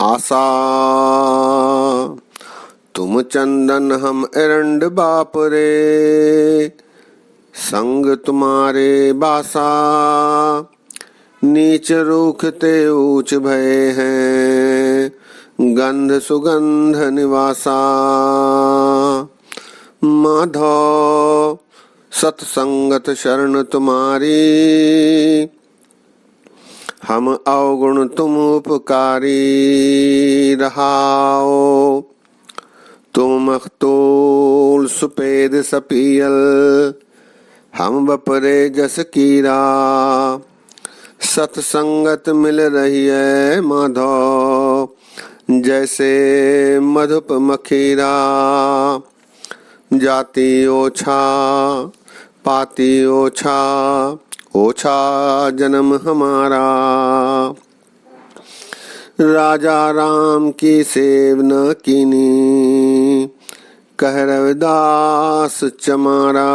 आशा तुम चंदन हम एरंड बाप रे, संग तुम्हारे बासा नीच रूखते ऊंच भये हैं, गंध सुगंध निवासा। माधव सत्संगत शरण तुम्हारी, हम अवगुण तुम उपकारी रहाओ। तुम मखतूल सुपेद सपियल, हम बपरे जस कीरा। सत्संगत मिल रही है माधव, जैसे मधुप मखीरा। जाति ओछा पाती ओछा, ओछा जन्म हमारा। राजा राम की सेव न कीनी, कह रविदास चमारा।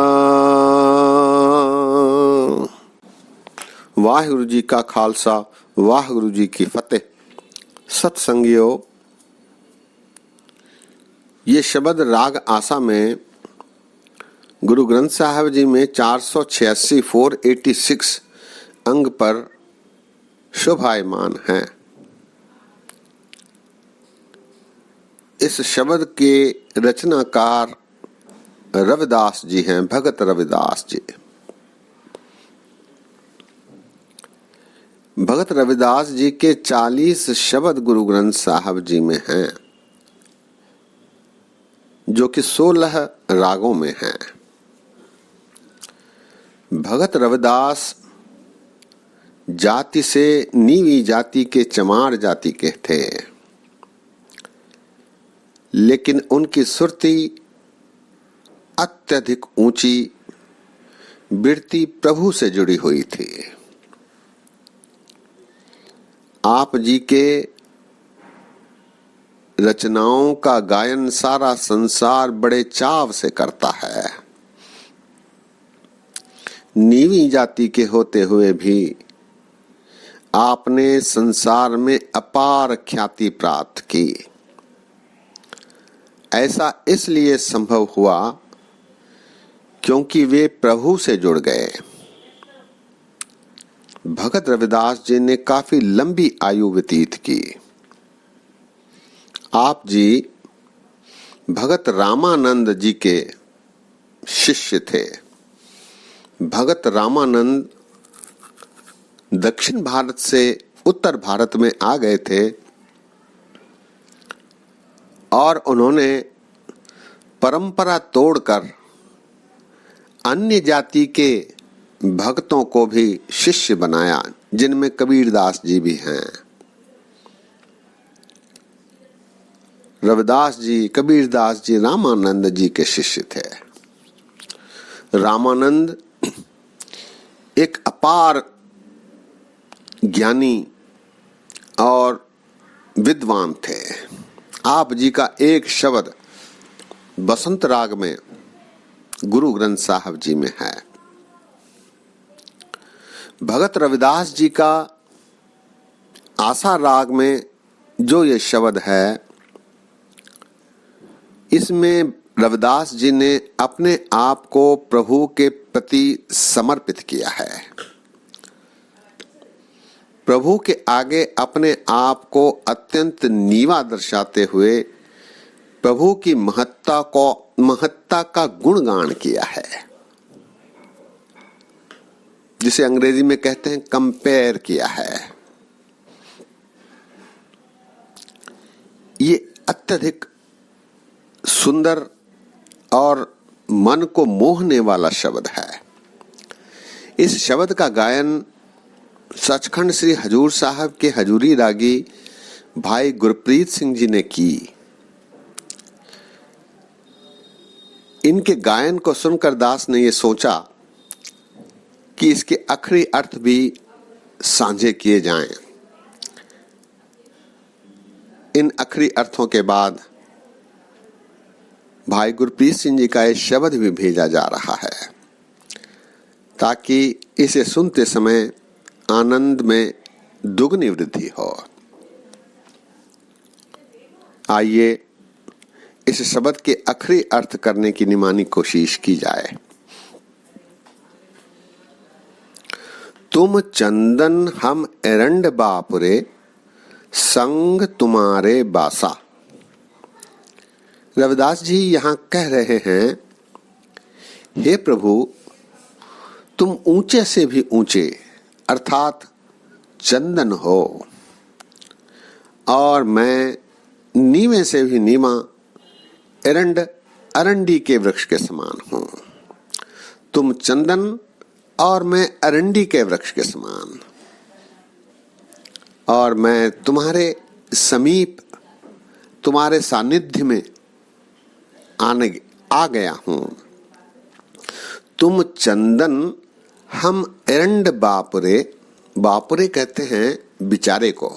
वाहिगुरु जी का खालसा, वाहिगुरु जी की फतेह। सत्संगियों, ये शब्द राग आशा में गुरु ग्रंथ साहिब जी में 486 486 अंग पर शोभायमान है। इस शब्द के रचनाकार रविदास जी हैं, भगत रविदास जी। भगत रविदास जी के 40 शब्द गुरु ग्रंथ साहिब जी में हैं, जो कि 16 रागों में हैं। भगत रविदास जाति से नीवी जाति के चमार जाति के थे, लेकिन उनकी सुरती अत्यधिक ऊंची बिरती प्रभु से जुड़ी हुई थी। आप जी के रचनाओं का गायन सारा संसार बड़े चाव से करता है। नीवी जाति के होते हुए भी आपने संसार में अपार ख्याति प्राप्त की। ऐसा इसलिए संभव हुआ क्योंकि वे प्रभु से जुड़ गए। भगत रविदास जी ने काफी लंबी आयु व्यतीत की। आप जी भगत रामानंद जी के शिष्य थे। भगत रामानंद दक्षिण भारत से उत्तर भारत में आ गए थे और उन्होंने परंपरा तोड़कर अन्य जाति के भक्तों को भी शिष्य बनाया, जिनमें कबीरदास जी भी हैं। रविदास जी, कबीरदास जी रामानंद जी के शिष्य थे। रामानंद एक अपार ज्ञानी और विद्वान थे। आप जी का एक शब्द बसंत राग में गुरु ग्रंथ साहिब जी में है। भगत रविदास जी का आशा राग में जो ये शब्द है, इसमें रविदास जी ने अपने आप को प्रभु के प्रति समर्पित किया है। प्रभु के आगे अपने आप को अत्यंत नीवा दर्शाते हुए प्रभु की महत्ता का गुणगान किया है, जिसे अंग्रेजी में कहते हैं कंपेयर किया है। ये अत्यधिक सुंदर और मन को मोहने वाला शब्द है। इस शब्द का गायन सचखंड श्री हजूर साहब के हजूरी रागी भाई गुरप्रीत सिंह जी ने की। इनके गायन को सुनकर दास ने ये सोचा कि इसके आखिरी अर्थ भी साझे किए जाएं। इन आखिरी अर्थों के बाद भाई गुरप्रीत सिंह जी का एक शब्द भी भेजा जा रहा है, ताकि इसे सुनते समय आनंद में दुगनी वृद्धि हो। आइए इस शब्द के आखिरी अर्थ करने की निमानी कोशिश की जाए। तुम चंदन हम एरंड बापुरे, संग तुम्हारे बासा। रविदास जी यहाँ कह रहे हैं, हे प्रभु, तुम ऊंचे से भी ऊंचे अर्थात चंदन हो, और मैं नीवे से भी नीवा एरंड अरंडी के वृक्ष के समान हूं। तुम चंदन और मैं अरंडी के वृक्ष के समान, और मैं तुम्हारे समीप, तुम्हारे सानिध्य में आ गया हूं। तुम चंदन हम एरंड बापुरे, बापुरे कहते हैं बिचारे को।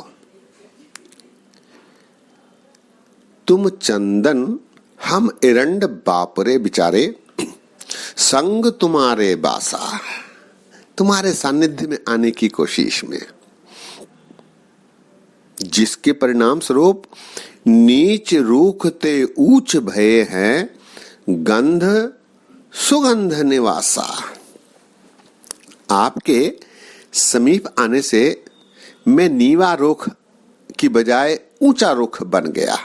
तुम चंदन हम एरंड बापुरे बिचारे, संग तुम्हारे बासा, तुम्हारे सानिध्य में आने की कोशिश में, जिसके परिणाम स्वरूप नीच रूख ते ऊंच भये हैं, गंध सुगंध निवासा। आपके समीप आने से मैं नीवा रुख की बजाय ऊंचा रुख बन गया,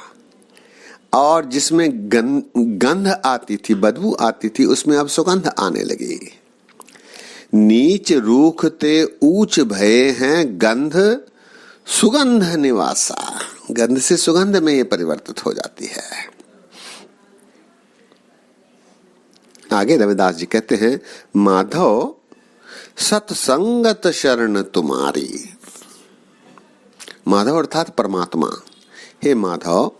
और जिसमें गंध आती थी, बदबू आती थी, उसमें अब सुगंध आने लगी। नीच रूख ते ऊंच भये हैं, गंध सुगंध निवासा। गंध से सुगंध में ये परिवर्तित हो जाती है। आगे रविदास जी कहते हैं, माधव सत्संगत शरण तुम्हारी। माधव अर्थात परमात्मा। हे माधव,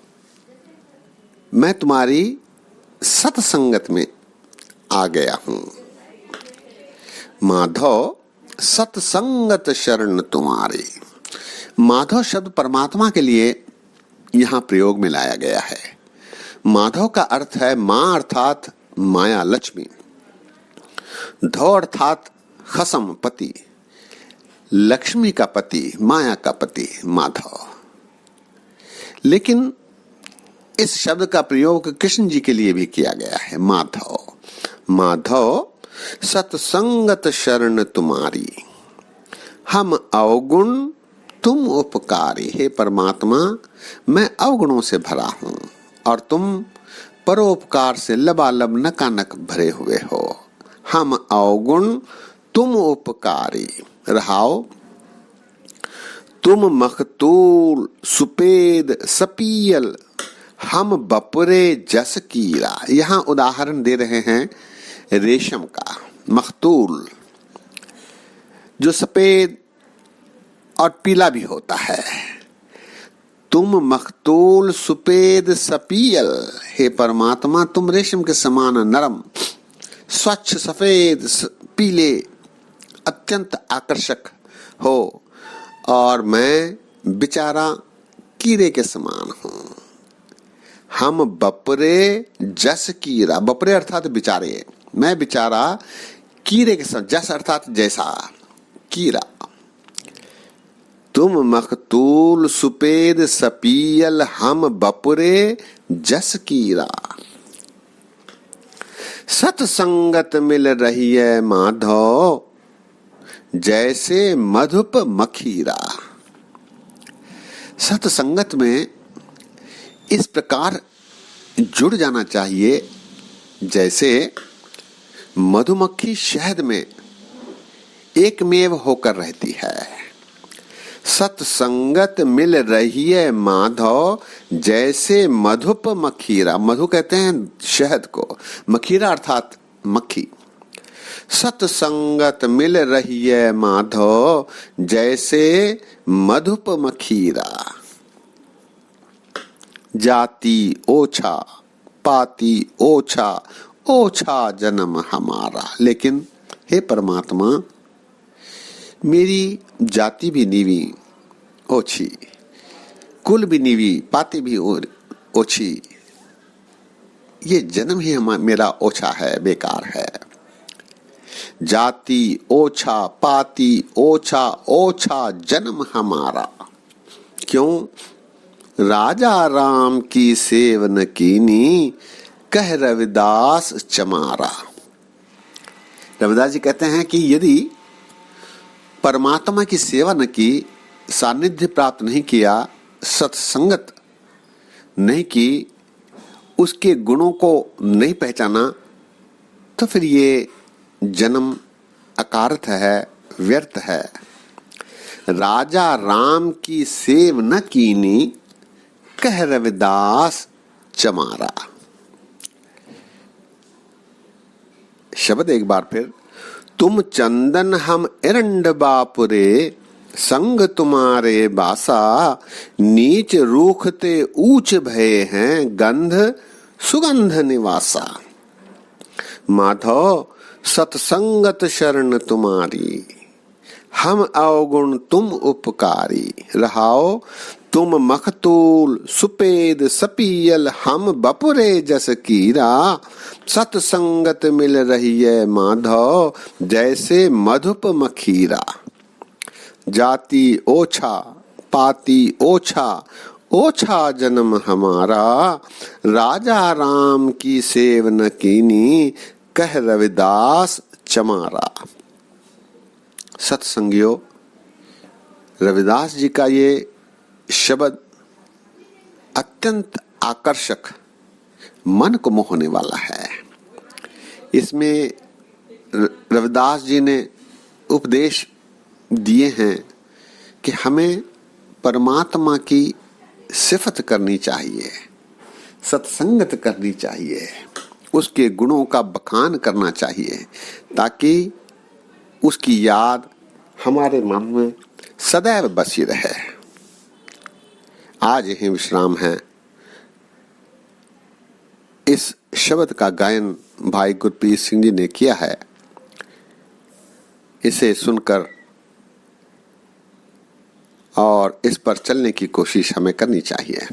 मैं तुम्हारी सत्संगत में आ गया हूं। माधव सत्संगत शरण तुम्हारी। माधव शब्द परमात्मा के लिए यहां प्रयोग में लाया गया है। माधव का अर्थ है मां अर्थात माया लक्ष्मी, धौ अर्थात खसम पति, लक्ष्मी का पति, माया का पति माधव। लेकिन इस शब्द का प्रयोग कृष्ण जी के लिए भी किया गया है। माधव, माधव सत्संगत शरण तुम्हारी, हम अवगुण तुम उपकारी। हे परमात्मा, मैं अवगुणों से भरा हूं और तुम परोपकार से लबालब नकानक भरे हुए हो। हम अवगुण तुम उपकारी रहाओ। तुम मखतूल सुपेद सपीयल, हम बपुरे जस कीरा। यहाँ उदाहरण दे रहे हैं रेशम का। मखतूल जो सफेद और पीला भी होता है। तुम मखतूल सुपेद सपीयल, हे परमात्मा, तुम रेशम के समान नरम, स्वच्छ, सफेद, पीले, अत्यंत आकर्षक हो, और मैं बेचारा कीड़े के समान हूं। हम बपरे जस कीरा, बपरे अर्थात बेचारे, मैं बेचारा कीड़े के समान, जस अर्थात जैसा, कीड़ा। तुम मखतूल सुपेद सपीयल, हम बपुरे जस कीरा। सत्संगत मिल रही है माधव, जैसे मधुप मखीरा। सत्संगत में इस प्रकार जुड़ जाना चाहिए जैसे मधुमक्खी शहद में एकमेव होकर रहती है। सत्संगत मिल रही है माधव, जैसे मधुप मखीरा। मधु कहते हैं शहद को, मखीरा अर्थात मक्खी। सत्संगत मिल रही है माधव, जैसे मधुप मखीरा। जाति ओछा पाती ओछा, ओछा जन्म हमारा। लेकिन हे परमात्मा, मेरी जाति भी नीवी ओछी, कुल भी नीवी, पाती भी ओछी, ये जन्म ही मेरा ओछा है, बेकार है। जाति ओछा पाती ओछा, ओछा जन्म हमारा। क्यों? राजा राम की सेवन कीनी, कह रविदास चमारा। रविदास जी कहते हैं कि यदि परमात्मा की सेवा न की, सानिध्य प्राप्त नहीं किया, सत्संगत नहीं की, उसके गुणों को नहीं पहचाना, तो फिर ये जन्म अकारथ है, व्यर्थ है। राजा राम की सेव न कीनी, कह रविदास चमारा। शब्द एक बार फिर, तुम चंदन हम एरंड बापुरे, संग तुम्हारे बासा, नीच रूखते ऊंच भये हैं, गंध सुगंध निवासा। माधव सत्संगत शरण तुम्हारी, हम अवगुण तुम उपकारी। रहाओ तुम मखतूल सुपेद सपीयल, हम बपुरे जस कीरा। सत्संगत मिल रही है माधव, जैसे मधुप मखीरा। जाति ओछा पाती ओछा, ओछा जन्म हमारा, राजा राम की सेव न कीनी, कह रविदास चमारा। सत्संगियों, रविदास जी का ये शब्द अत्यंत आकर्षक, मन को मोहने वाला है। इसमें रविदास जी ने उपदेश दिए हैं कि हमें परमात्मा की सिफत करनी चाहिए, सत्संगत करनी चाहिए, उसके गुणों का बखान करना चाहिए, ताकि उसकी याद हमारे मन में सदैव बसी रहे। आज यही विश्राम है। इस शब्द का गायन भाई गुरप्रीत सिंह जी ने किया है। इसे सुनकर और इस पर चलने की कोशिश हमें करनी चाहिए।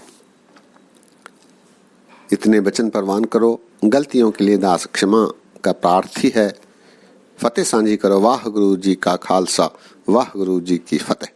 इतने वचन परवान करो। गलतियों के लिए दास क्षमा का प्रार्थी है। फतेह सांझी करो। वाह गुरु जी का खालसा, वाह गुरु जी की फतेह।